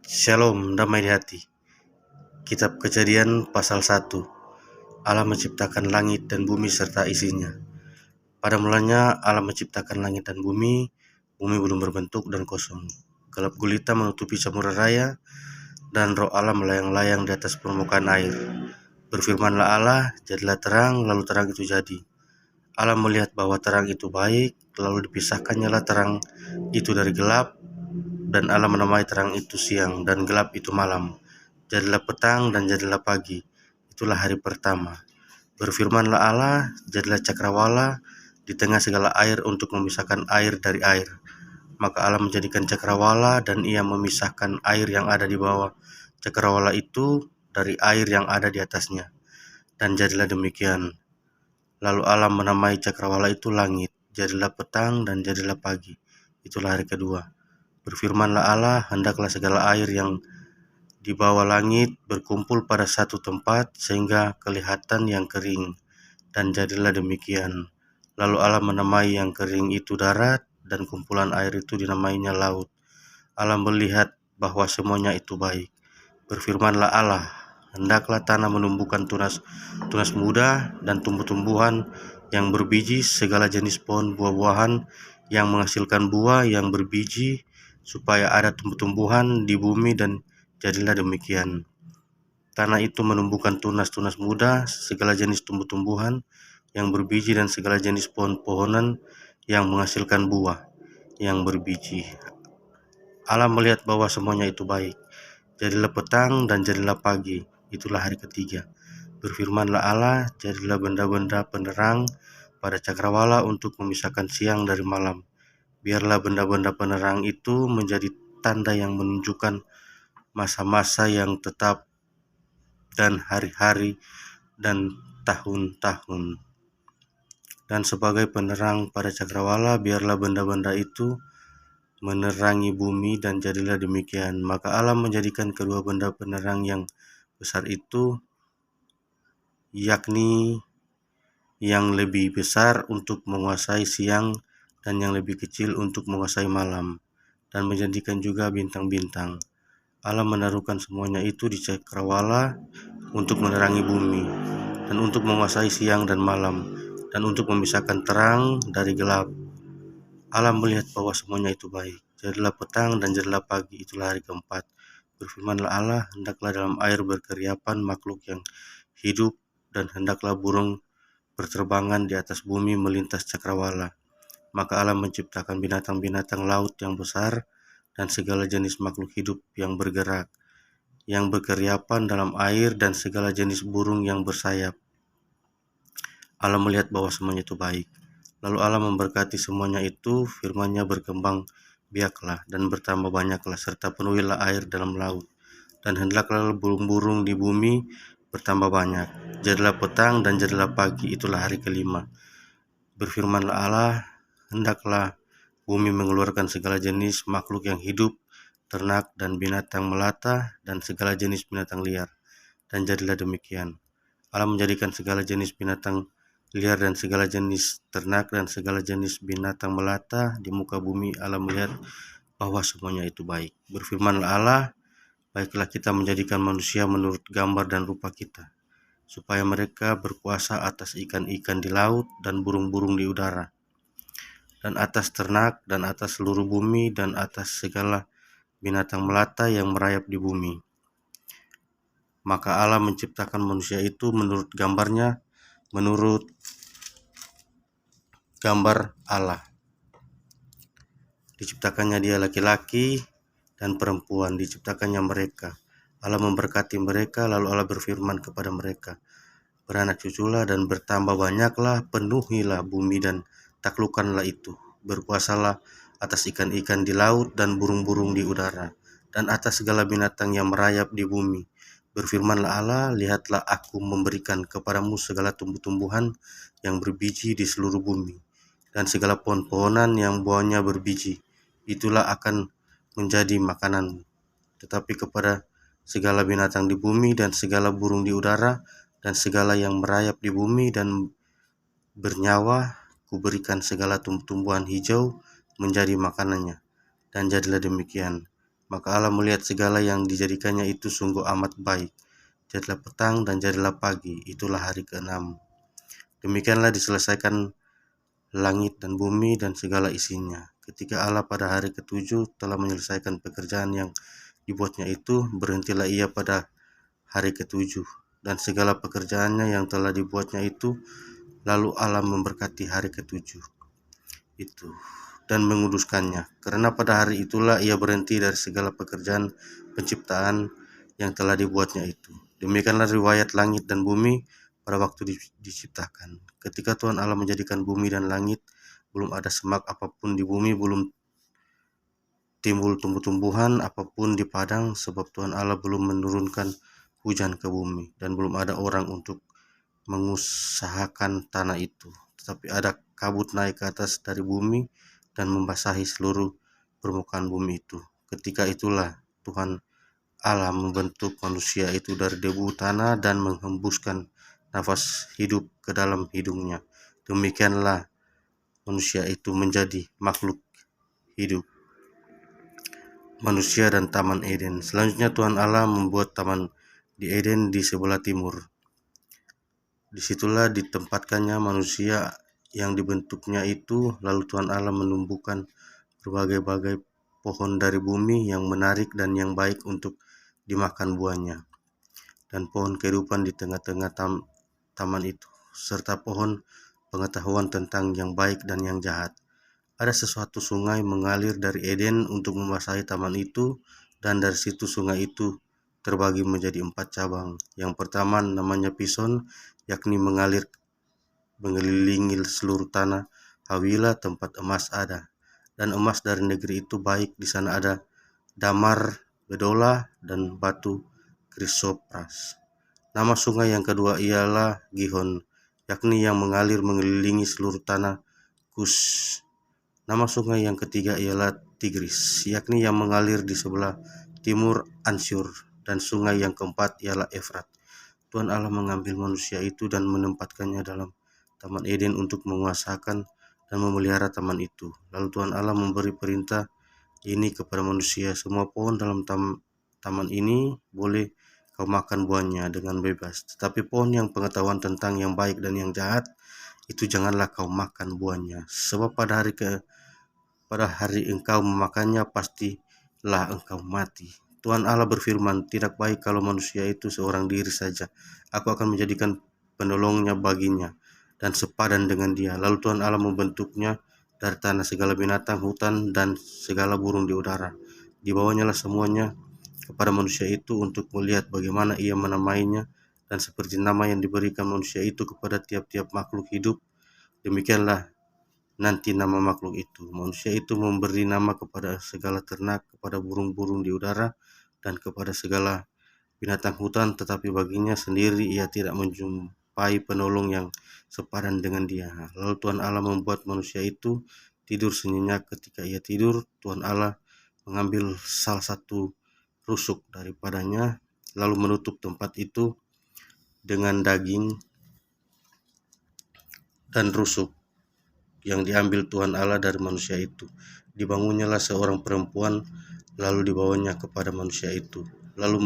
Shalom, damai di hati. Kitab Kejadian pasal 1. Allah menciptakan langit dan bumi serta isinya. Pada mulanya Allah menciptakan langit dan bumi belum berbentuk dan kosong. Gelap gulita menutupi samudera raya, dan roh Allah melayang-layang di atas permukaan air. Berfirmanlah Allah, jadilah terang, lalu terang itu jadi. Allah melihat bahwa terang itu baik, lalu dipisahkannya terang itu dari gelap, dan Allah menamai terang itu siang, dan gelap itu malam. Jadilah petang dan jadilah pagi, itulah hari pertama. Berfirmanlah Allah, jadilah cakrawala di tengah segala air untuk memisahkan air dari air. Maka Allah menjadikan cakrawala, dan ia memisahkan air yang ada di bawah cakrawala itu dari air yang ada di atasnya. Dan jadilah demikian. Lalu Allah menamai cakrawala itu langit. Jadilah petang dan jadilah pagi, itulah hari kedua. Berfirmanlah Allah, hendaklah segala air yang di bawah langit berkumpul pada satu tempat sehingga kelihatan yang kering, dan jadilah demikian. Lalu Allah menamai yang kering itu darat, dan kumpulan air itu dinamainya laut. Allah melihat bahwa semuanya itu baik. Berfirmanlah Allah, hendaklah tanah menumbuhkan tunas muda dan tumbuh-tumbuhan yang berbiji, segala jenis pohon buah-buahan yang menghasilkan buah yang berbiji, supaya ada tumbuh-tumbuhan di bumi, dan jadilah demikian. Tanah itu menumbuhkan tunas muda, segala jenis tumbuh-tumbuhan yang berbiji, dan segala jenis pohon-pohonan yang menghasilkan buah yang berbiji. Allah melihat bahwa semuanya itu baik. Jadilah petang dan jadilah pagi, itulah hari ketiga. Berfirmanlah Allah, jadilah benda-benda penerang pada cakrawala untuk memisahkan siang dari malam. Biarlah benda-benda penerang itu menjadi tanda yang menunjukkan masa-masa yang tetap dan hari-hari dan tahun-tahun. Dan sebagai penerang pada cakrawala, biarlah benda-benda itu menerangi bumi, dan jadilah demikian. Maka Allah menjadikan kedua benda penerang yang besar itu, yakni yang lebih besar untuk menguasai siang dan yang lebih kecil untuk menguasai malam, dan menjadikan juga bintang-bintang. Allah menaruhkan semuanya itu di cakrawala untuk menerangi bumi, dan untuk menguasai siang dan malam, dan untuk memisahkan terang dari gelap. Allah melihat bahwa semuanya itu baik. Jadilah petang dan jadilah pagi, itulah hari keempat. Berfirmanlah Allah, hendaklah dalam air berkeriapan makhluk yang hidup, dan hendaklah burung berterbangan di atas bumi melintas cakrawala. Maka Allah menciptakan binatang-binatang laut yang besar, dan segala jenis makhluk hidup yang bergerak, yang berkeriapan dalam air, dan segala jenis burung yang bersayap. Allah melihat bahwa semuanya itu baik. Lalu Allah memberkati semuanya itu, firman-Nya berkembang biaklah dan bertambah banyaklah, serta penuhilah air dalam laut, dan hendaklah burung-burung di bumi bertambah banyak. Jadilah petang dan jadilah pagi, itulah hari kelima. Berfirmanlah Allah, hendaklah bumi mengeluarkan segala jenis makhluk yang hidup, ternak dan binatang melata, dan segala jenis binatang liar. Dan jadilah demikian. Allah menjadikan segala jenis binatang liar dan segala jenis ternak dan segala jenis binatang melata di muka bumi. Allah melihat bahwa semuanya itu baik. Berfirmanlah Allah, baiklah kita menjadikan manusia menurut gambar dan rupa kita, supaya mereka berkuasa atas ikan-ikan di laut dan burung-burung di udara, dan atas ternak, dan atas seluruh bumi, dan atas segala binatang melata yang merayap di bumi. Maka Allah menciptakan manusia itu menurut gambarnya, menurut gambar Allah. Diciptakannya dia laki-laki dan perempuan, diciptakannya mereka. Allah memberkati mereka, lalu Allah berfirman kepada mereka, beranak cuculah dan bertambah banyaklah, penuhilah bumi dan taklukkanlah itu. Berkuasalah atas ikan-ikan di laut dan burung-burung di udara, dan atas segala binatang yang merayap di bumi. Berfirmanlah Allah, lihatlah aku memberikan kepadamu segala tumbuh-tumbuhan yang berbiji di seluruh bumi, dan segala pohon-pohonan yang buahnya berbiji, itulah akan menjadi makananmu. Tetapi kepada segala binatang di bumi dan segala burung di udara dan segala yang merayap di bumi dan bernyawa, kuberikan segala tumbuh-tumbuhan hijau menjadi makanannya. Dan jadilah demikian. Maka Allah melihat segala yang dijadikannya itu sungguh amat baik. Jadilah petang dan jadilah pagi, itulah hari ke-6. Demikianlah diselesaikan langit dan bumi dan segala isinya. Ketika Allah pada hari ke-7 telah menyelesaikan pekerjaan yang dibuatnya itu, berhentilah ia pada hari ke-7 dan segala pekerjaannya yang telah dibuatnya itu. Lalu Allah memberkati hari ke-7 itu dan menguduskannya, karena pada hari itulah ia berhenti dari segala pekerjaan penciptaan yang telah dibuatnya itu. Demikianlah riwayat langit dan bumi pada waktu diciptakan. Ketika Tuhan Allah menjadikan bumi dan langit, belum ada semak apapun di bumi, belum timbul tumbuh-tumbuhan apapun di padang, sebab Tuhan Allah belum menurunkan hujan ke bumi, dan belum ada orang untuk mengusahakan tanah itu. Tetapi ada kabut naik ke atas dari bumi dan membasahi seluruh permukaan bumi itu. Ketika itulah Tuhan Allah membentuk manusia itu dari debu tanah dan menghembuskan nafas hidup ke dalam hidungnya. Demikianlah manusia itu menjadi makhluk hidup. Manusia dan Taman Eden. Selanjutnya Tuhan Allah membuat taman di Eden di sebelah timur. Disitulah ditempatkannya manusia yang dibentuknya itu. Lalu Tuhan Allah menumbuhkan berbagai-bagai pohon dari bumi yang menarik dan yang baik untuk dimakan buahnya, dan pohon kehidupan di tengah-tengah taman itu, serta pohon pengetahuan tentang yang baik dan yang jahat. Ada sesuatu sungai mengalir dari Eden untuk membasahi taman itu, dan dari situ sungai itu terbagi menjadi 4 cabang. Yang pertama namanya Pison, yakni mengalir mengelilingi seluruh tanah Hawila, tempat emas ada. Dan emas dari negeri itu baik, di sana ada damar, bedola, dan batu krisopras. Nama sungai yang kedua ialah Gihon, yakni yang mengalir mengelilingi seluruh tanah Kus. Nama sungai yang ketiga ialah Tigris, yakni yang mengalir di sebelah timur Ansyur. Dan sungai yang keempat ialah Efrat. Tuhan Allah mengambil manusia itu dan menempatkannya dalam Taman Eden untuk menguasakan dan memelihara taman itu. Lalu Tuhan Allah memberi perintah ini kepada manusia, semua pohon dalam taman ini boleh kau makan buahnya dengan bebas, tetapi pohon yang pengetahuan tentang yang baik dan yang jahat, itu janganlah kau makan buahnya, sebab pada hari engkau memakannya, pastilah engkau mati. Tuhan Allah berfirman, tidak baik kalau manusia itu seorang diri saja. Aku akan menjadikan penolongnya baginya, dan sepadan dengan dia. Lalu Tuhan Allah membentuknya dari tanah segala binatang hutan dan segala burung di udara. Dibawanya lah semuanya kepada manusia itu untuk melihat bagaimana ia menamainya, dan seperti nama yang diberikan manusia itu kepada tiap-tiap makhluk hidup, demikianlah nanti nama makhluk itu. Manusia itu memberi nama kepada segala ternak, kepada burung-burung di udara, dan kepada segala binatang hutan, tetapi baginya sendiri ia tidak menjumpai penolong yang sepadan dengan dia. Lalu Tuhan Allah membuat manusia itu tidur senyenyak. Ketika ia tidur, Tuhan Allah mengambil salah satu rusuk daripadanya, lalu menutup tempat itu dengan daging dan rusuk yang diambil Tuhan Allah dari manusia itu. Dibangunnyalah seorang perempuan, lalu dibawanya kepada manusia itu. Lalu